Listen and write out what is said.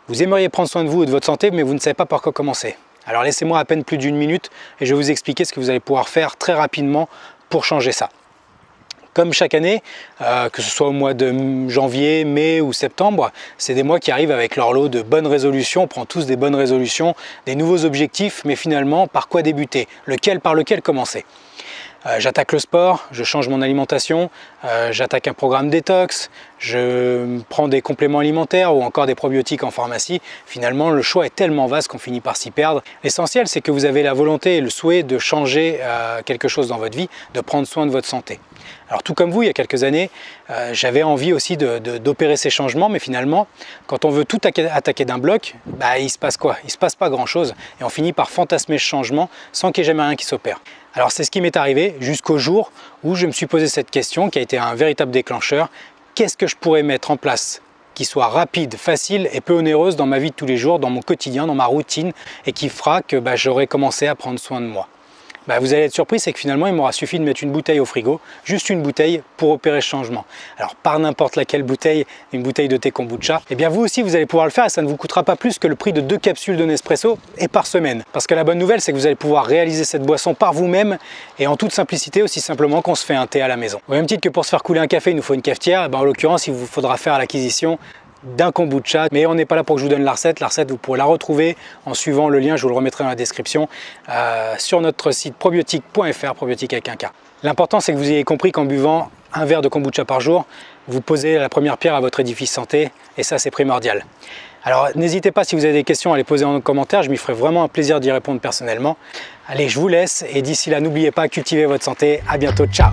Vous aimeriez prendre soin de vous et de votre santé, mais vous ne savez pas par quoi commencer. Alors laissez-moi à peine plus d'une minute et je vais vous expliquer ce que vous allez pouvoir faire très rapidement pour changer ça. Comme chaque année, que ce soit au mois de janvier, mai ou septembre, c'est des mois qui arrivent avec leur lot de bonnes résolutions. On prend tous des bonnes résolutions, des nouveaux objectifs, mais finalement, par quoi débuter? Par lequel commencer? J'attaque le sport, je change mon alimentation, j'attaque un programme détox, je prends des compléments alimentaires ou encore des probiotiques en pharmacie. Finalement, le choix est tellement vaste qu'on finit par s'y perdre. L'essentiel, c'est que vous avez la volonté et le souhait de changer quelque chose dans votre vie, de prendre soin de votre santé. Alors tout comme vous, il y a quelques années, j'avais envie aussi d'opérer ces changements, mais finalement, quand on veut tout attaquer d'un bloc, il se passe quoi? Il se passe pas grand-chose et on finit par fantasmer ce changement sans qu'il n'y ait jamais rien qui s'opère. Alors c'est ce qui m'est arrivé jusqu'au jour où je me suis posé cette question qui a été un véritable déclencheur. Qu'est-ce que je pourrais mettre en place qui soit rapide, facile et peu onéreuse dans ma vie de tous les jours, dans mon quotidien, dans ma routine et qui fera que j'aurai commencé à prendre soin de moi? Vous allez être surpris, c'est que finalement il m'aura suffi de mettre une bouteille au frigo, juste une bouteille pour opérer ce changement. Alors par n'importe laquelle bouteille, une bouteille de thé kombucha, et bien vous aussi vous allez pouvoir le faire et ça ne vous coûtera pas plus que le prix de 2 capsules de Nespresso et par semaine. Parce que la bonne nouvelle c'est que vous allez pouvoir réaliser cette boisson par vous-même et en toute simplicité, aussi simplement qu'on se fait un thé à la maison. Au même titre que pour se faire couler un café il nous faut une cafetière, en l'occurrence il vous faudra faire l'acquisition d'un kombucha, mais on n'est pas là pour que je vous donne la recette. La recette, vous pourrez la retrouver en suivant le lien, je vous le remettrai dans la description, sur notre site probiotique.fr, probiotique avec un K. L'important, c'est que vous ayez compris qu'en buvant un verre de kombucha par jour, vous posez la première pierre à votre édifice santé, et ça, c'est primordial. Alors, n'hésitez pas, si vous avez des questions, à les poser en commentaire, je m'y ferai vraiment un plaisir d'y répondre personnellement. Allez, je vous laisse, et d'ici là, n'oubliez pas, cultivez votre santé. À bientôt, ciao!